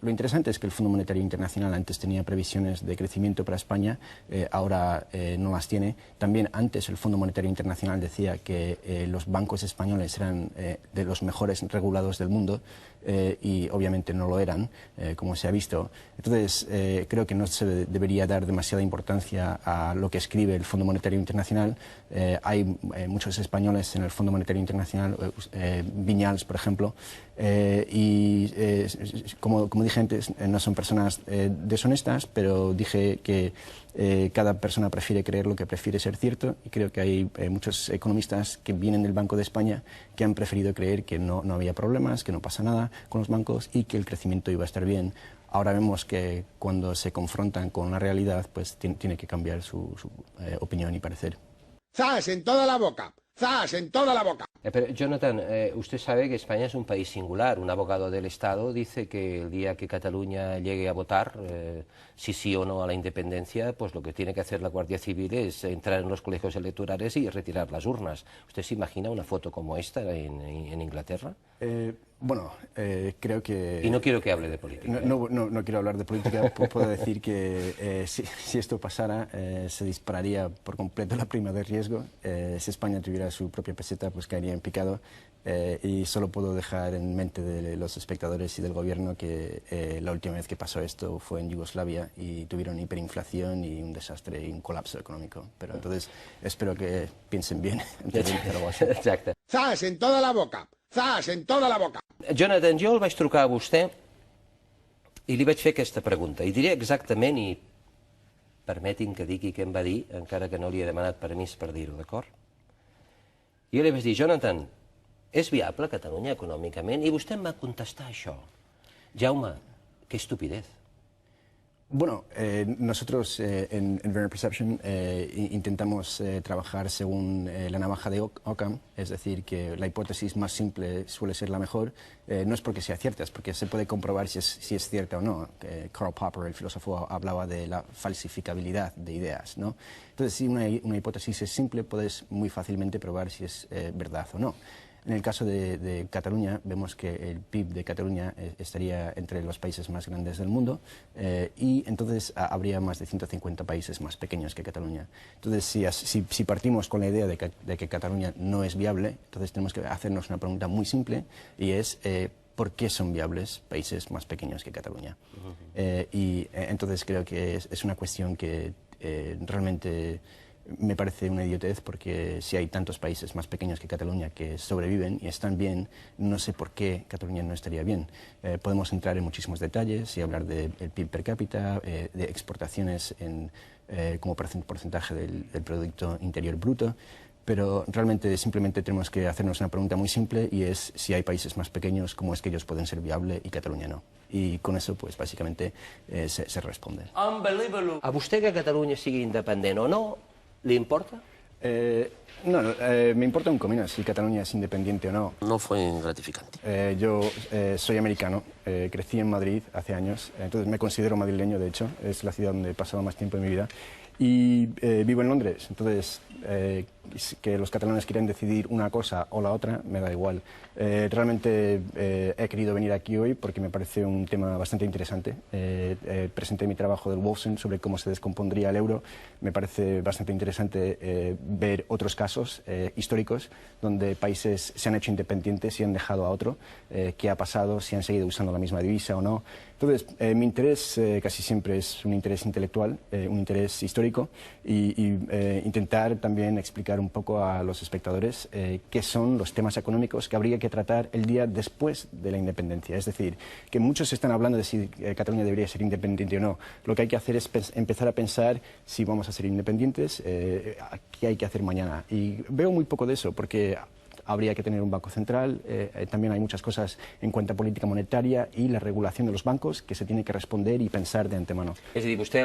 lo interesante es que el Fondo Monetario Internacional antes tenía previsiones de crecimiento para España, ahora no las tiene. También antes el Fondo Monetario Internacional decía que los bancos españoles eran de los mejores regulados del mundo y obviamente no lo eran, como se ha visto. Entonces, creo que no se debería dar demasiada importancia a lo que escribe el Fondo Monetario Internacional. Hay muchos españoles en el Fondo Monetario Internacional, Viñals, por ejemplo, y como dije antes, no son personas deshonestas, pero dije que cada persona prefiere creer lo que prefiere ser cierto, y creo que hay muchos economistas que vienen del Banco de España que han preferido creer que no había problemas, que no pasa nada con los bancos y que el crecimiento iba a estar bien. Ahora vemos que cuando se confrontan con la realidad, pues tiene que cambiar su opinión y parecer. ¡Zas en toda la boca! ¡Zas en toda la boca! Pero Jonathan, usted sabe que España es un país singular. Un abogado del Estado dice que el día que Cataluña llegue a votar, si sí o no a la independencia, pues lo que tiene que hacer la Guardia Civil es entrar en los colegios electorales y retirar las urnas. ¿Usted se imagina una foto como esta en Inglaterra? Bueno, creo que... Y no quiero que hable de política. No quiero hablar de política. Puedo decir que si esto pasara, se dispararía por completo la prima de riesgo. Si España tuviera su propia peseta, pues caería en picado. Y solo puedo dejar en mente de los espectadores y del gobierno que la última vez que pasó esto fue en Yugoslavia y tuvieron hiperinflación y un desastre y un colapso económico. Pero entonces espero que piensen bien antes de empezar a votar. Exacte. ¡Zas en toda la boca! ¡Zas en toda la boca! Jonathan, jo el vaig trucar a vostè i li vaig fer aquesta pregunta. I diré exactament, i permeti'm que digui què em va dir, encara que no li he demanat permís per dir-ho, d'acord? Jo li vaig dir, Jonathan, és viable Catalunya econòmicament? I vostè em va contestar això. Jaume, que estupidez. Bueno, nosotros en Werner Perception intentamos trabajar según la navaja de Occam, es decir, que la hipótesis más simple suele ser la mejor. No es porque sea cierta, es porque se puede comprobar si es cierta o no. Karl Popper, el filósofo, hablaba de la falsificabilidad de ideas, ¿no? Entonces, si una hipótesis es simple, puedes muy fácilmente probar si es verdad o no. En el caso de Cataluña, vemos que el PIB de Cataluña estaría entre los países más grandes del mundo y entonces habría más de 150 países más pequeños que Cataluña. Entonces, si partimos con la idea de que Cataluña no es viable, entonces tenemos que hacernos una pregunta muy simple y es ¿por qué son viables países más pequeños que Cataluña? Y entonces creo que es una cuestión que realmente... me parece una idiotez, porque si hay tantos países más pequeños que Cataluña que sobreviven y están bien, no sé por qué Cataluña no estaría bien. Podemos entrar en muchísimos detalles y hablar del PIB per cápita, de exportaciones como porcentaje del Producto Interior Bruto, pero realmente simplemente tenemos que hacernos una pregunta muy simple y es si hay países más pequeños, ¿cómo es que ellos pueden ser viables y Cataluña no? Y con eso, pues básicamente se responde. Unbelievable. A vostè que Catalunya sigui independent o no, ¿le importa? No, me importa un comino si Cataluña es independiente o no. No fue gratificante. Yo soy americano, crecí en Madrid hace años, entonces me considero madrileño, de hecho, es la ciudad donde he pasado más tiempo de mi vida. Y vivo en Londres, entonces que los catalanes quieran decidir una cosa o la otra, me da igual. Realmente he querido venir aquí hoy porque me parece un tema bastante interesante. Presenté mi trabajo del Wolfson sobre cómo se descompondría el euro. Me parece bastante interesante ver otros casos históricos donde países se han hecho independientes y han dejado a otro. ¿Qué ha pasado? Si han seguido usando la misma divisa o no. Entonces, mi interés casi siempre es un interés intelectual, un interés histórico y intentar también explicar un poco a los espectadores qué son los temas económicos que habría que tratar el día después de la independencia. Es decir, que muchos están hablando de si Cataluña debería ser independiente o no. Lo que hay que hacer es empezar a pensar si vamos a ser independientes, qué hay que hacer mañana. Y veo muy poco de eso porque... habría que tener un banco central, también hay muchas cosas en cuanto a política monetaria y la regulación de los bancos que se tiene que responder y pensar de antemano. És a dir, vostè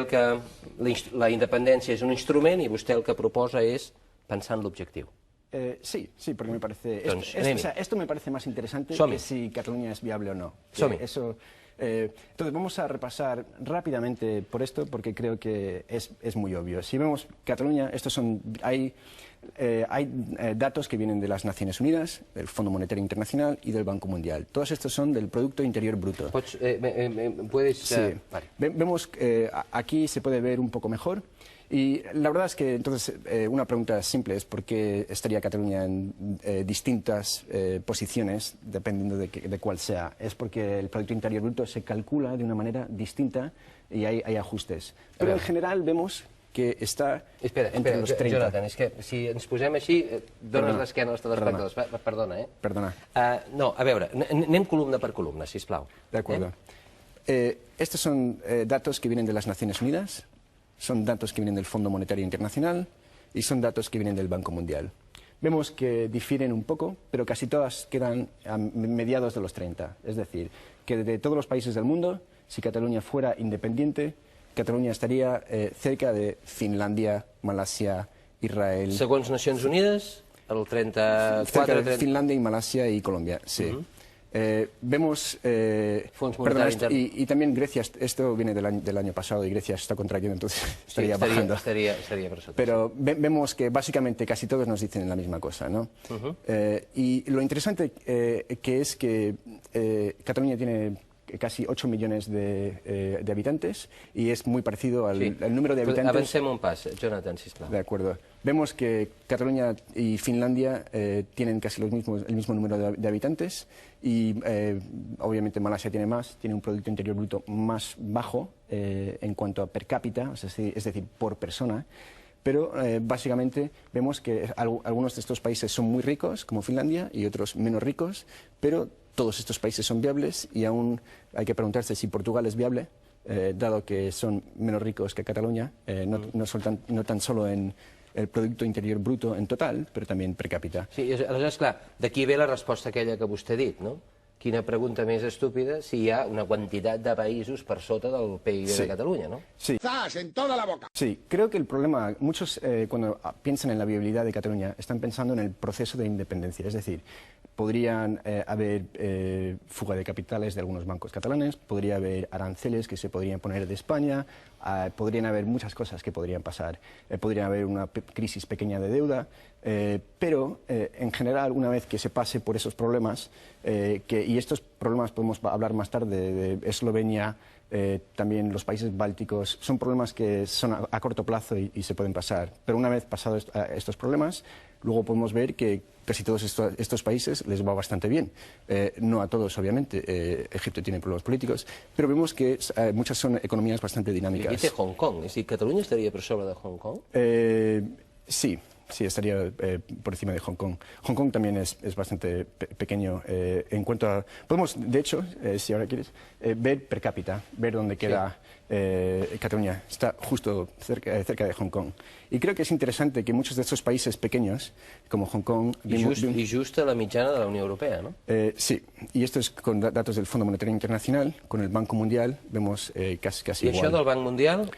la independència és un instrument i vostè el que proposa és pensar en l'objectiu. Sí, porque me parece... Doncs esto me parece más interesante Som-hi. que si Cataluña es viable o no. Som-hi. Entonces vamos a repasar rápidamente por esto porque creo que es muy obvio. Si vemos Cataluña, hay datos que vienen de las Naciones Unidas, del Fondo Monetario Internacional y del Banco Mundial. Todos estos son del Producto Interior Bruto. Puedes... Sí. Vale. Vemos que aquí se puede ver un poco mejor. Y la verdad es que, entonces, una pregunta simple es por qué estaría Cataluña en distintas posiciones, dependiendo de cuál sea. Es porque el Producto Interior Bruto se calcula de una manera distinta y hay ajustes. Però en general vemos que està entre los 30. Jonathan, és que si ens posem així, dones l'esquena als telespectadors. Perdona, eh? Perdona. No, a veure, anem columna per columna, sisplau. De acuerdo. Estos son datos que vienen de las Naciones Unidas, son datos que vienen del Fondo Monetario Internacional y son datos que vienen del Banco Mundial. Vemos que difieren un poco, pero casi todas quedan a mediados de los 30. Es decir, que de todos los países del mundo, si Cataluña fuera independiente, Cataluña estaría cerca de Finlandia, Malasia, Israel... Segons Nacions Unides, el 34... Cerca de Finlandia y Malasia y Colombia, sí. Vemos... y también Grecia, esto viene del año pasado y Grecia está contrayendo, entonces estaría bajando. Estaría por eso. Pero vemos que básicamente casi todos nos dicen la misma cosa, ¿no? Y lo interesante que es que Cataluña tiene casi 8 millones de habitantes y es muy parecido al número de habitantes... Avancem un pas, Jonathan, sisplau. De acuerdo. Vemos que Cataluña y Finlandia tienen casi el mismo número de habitantes y obviamente Malasia tiene más, tiene un Producto Interior Bruto más bajo en cuanto a per cápita, es decir, por persona. Pero básicamente vemos que algunos de estos países son muy ricos, como Finlandia, y otros menos ricos, pero todos estos países son viables y aún hay que preguntarse si Portugal es viable, dado que son menos ricos que Cataluña, no tan solo en el Producto Interior Bruto en total, però també per càpita. Sí, aleshores, clar, d'aquí ve la resposta aquella que vostè ha dit, no? Quina pregunta més estúpida si hi ha una quantitat de països per sota del PIB de Catalunya, ¿no? Sí. ¡Zas en toda la boca! Sí, creo que el problema, muchos cuando piensan en la viabilidad de Cataluña están pensando en el proceso de independencia, es decir, podrían haber fuga de capitales de algunos bancos catalanes, podría haber aranceles que se podrían poner de España, podrían haber muchas cosas que podrían pasar, podría haber una crisis pequeña de deuda, pero en general, una vez que se pase por esos problemas, y estos problemas podemos hablar más tarde de Eslovenia, también los países bálticos, son problemas que son a corto plazo y se pueden pasar. Pero una vez pasados estos problemas, luego podemos ver que casi todos estos países les va bastante bien. No a todos, obviamente. Egipto tiene problemas políticos, pero vemos que muchas son economías bastante dinámicas. I té Hong Kong, és a dir, Catalunya estaria per sobre de Hong Kong? Sí, estaría por encima de Hong Kong. Hong Kong también es bastante pequeño en cuanto a... Podemos, de hecho, si ahora quieres, ver per cápita, ver dónde queda Cataluña. Está justo cerca de Hong Kong. Y creo que es interesante que muchos de estos países pequeños, como Hong Kong... I just a la mitjana de la Unió Europea, no? Sí, y esto es con datos del Fondo Monetario Internacional, con el Banco Mundial, vemos casi I igual. això del Banc Mundial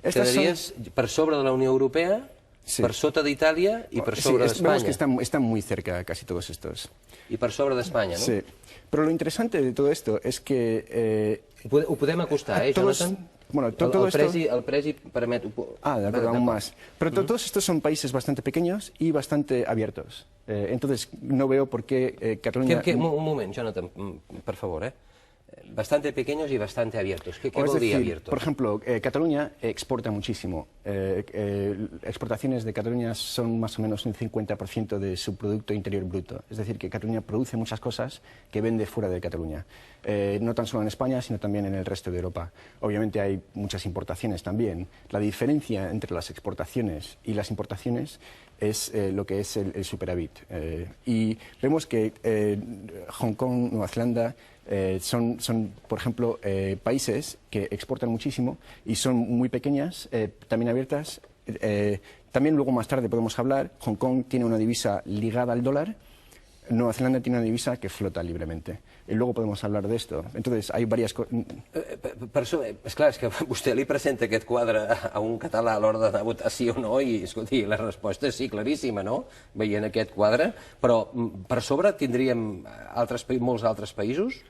quedaries per sobre de la Unió Europea, per sota d'Itàlia i per sobre d'Espanya. Vemos que están muy cerca casi todos estos. I per sobre d'Espanya, no? Sí, pero lo interesante de todo esto es que... Ho podem acostar, Jonathan? Bueno, todo esto... El presi permet... de acuerdo, aún más. Pero todos estos son países bastante pequeños y bastante abiertos. Entonces, no veo por qué Cataluña... Un moment, Jonathan, per favor, Bastante pequeños y bastante abiertos. ¿Qué vol dir abiertos? Por ejemplo, Cataluña exporta muchísimo. Exportaciones de Cataluña son más o menos un 50% de su Producto Interior Bruto. Es decir, que Cataluña produce muchas cosas que vende fuera de Cataluña. No tan solo en España, sino también en el resto de Europa. Obviamente hay muchas importaciones también. La diferencia entre las exportaciones y las importaciones es lo que es el superávit. Y vemos que Hong Kong, Nueva Zelanda... son, por ejemplo, países que exportan muchísimo y son muy pequeñas, también abiertas. También luego más tarde podemos hablar, Hong Kong tiene una divisa ligada al dólar, Nueva Zelanda tiene una divisa que flota libremente. Y luego podemos hablar de esto. Entonces, hay varias cosas. Per això, esclar, és que vostè li presenta aquest quadre a un català a l'hora d'anar a votar sí o no i, escolti, la resposta és sí, claríssima, no?, veient aquest quadre. Però per sobre tindríem molts altres països?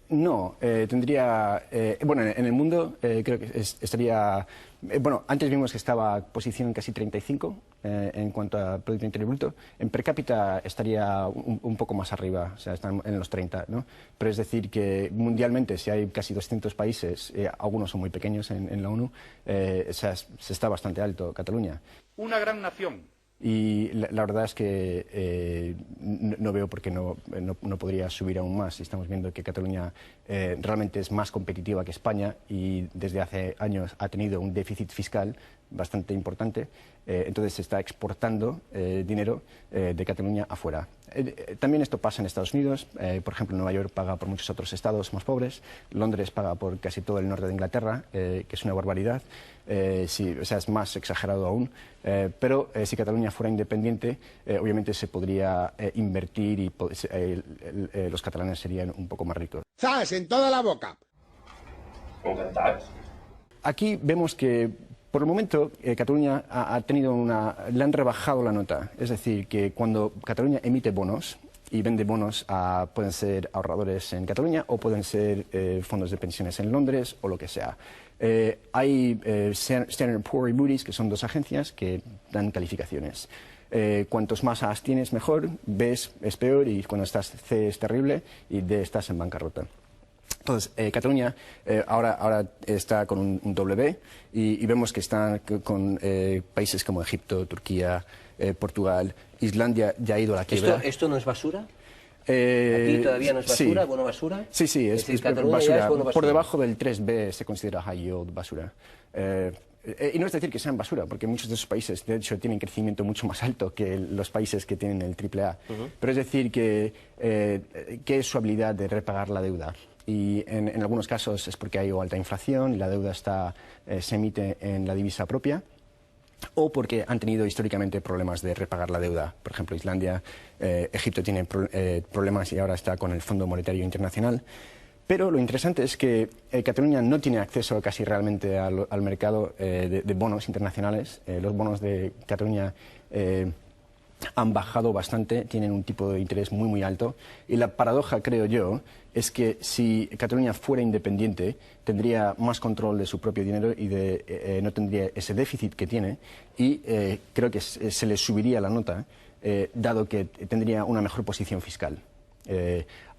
No, tendría... bueno, en el mundo creo que estaría... bueno, antes vimos que estaba posición casi 35 en cuanto a Producto Interior Bruto. En per cápita estaría un poco más arriba, o sea, están en los 30, ¿no? Pero es decir que mundialmente, si hay casi 200 países, algunos son muy pequeños en la ONU, o sea, se está bastante alto Cataluña. Una gran nación. Y la verdad es que no veo por qué no podría subir aún más. Estamos viendo que Cataluña realmente es más competitiva que España y desde hace años ha tenido un déficit fiscal bastante importante. Entonces se está exportando dinero de Cataluña afuera. También esto pasa en Estados Unidos. Por ejemplo, Nueva York paga por muchos otros estados más pobres. Londres paga por casi todo el norte de Inglaterra, que es una barbaridad. Sí, o sea, es más exagerado aún. Pero si Cataluña fuera independiente, obviamente se podría invertir y los catalanes serían un poco más ricos. ¡Zas! En toda la boca. Encantats. Aquí vemos que, por el momento, Cataluña ha tenido le han rebajado la nota. Es decir, que cuando Cataluña emite bonos y vende bonos pueden ser ahorradores en Cataluña o pueden ser fondos de pensiones en Londres o lo que sea. Hay Standard & Poor's y Moody's, que son dos agencias que dan calificaciones. Cuantos más A's tienes, mejor. B es peor y cuando estás C es terrible y D estás en bancarrota. Entonces, Cataluña ahora está con un doble B y vemos que está con países como Egipto, Turquía, Portugal, Islandia ya ha ido a la quiebra. ¿Esto no es basura? ¿Aquí todavía no es basura, sí. bono basura? Sí, sí, es Cataluña basura. ya es bono basura. Por debajo del 3B se considera high yield basura. Y no es decir que sean basura, porque muchos de esos países, de hecho, tienen crecimiento mucho más alto que los países que tienen el AAA. Pero es decir que es su habilidad de repagar la deuda. Y en algunos casos es porque hay alta inflación y la deuda se emite en la divisa propia, o porque han tenido históricamente problemas de repagar la deuda. Por ejemplo, Islandia, Egipto tienen problemas y ahora está con el Fondo Monetario Internacional. Pero lo interesante es que Cataluña no tiene acceso casi realmente al mercado de bonos internacionales. Los bonos de Cataluña han bajado bastante, tienen un tipo de interés muy, muy alto. Y la paradoja, creo yo, es que si Cataluña fuera independiente, tendría más control de su propio dinero y no tendría ese déficit que tiene. Y creo que se le subiría la nota, dado que tendría una mejor posición fiscal.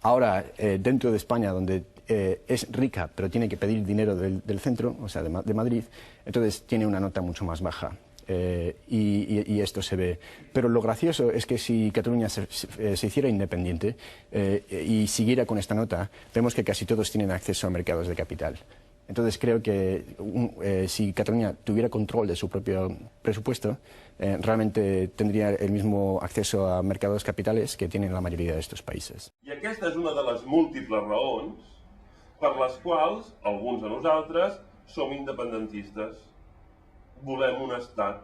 Ahora, dentro de España, donde es rica, pero tiene que pedir dinero del centro, o sea, de Madrid, entonces tiene una nota mucho más baja. Y esto se ve. Pero lo gracioso es que si Cataluña se hiciera independiente y siguiera con esta nota, vemos que casi todos tienen acceso a mercados de capital. Entonces creo que si Cataluña tuviera control de su propio presupuesto, realmente tendría el mismo acceso a mercados capitales que tienen la mayoría de estos países. I aquesta és una de les múltiples raons per les quals alguns de nosaltres som independentistes. Volem un estat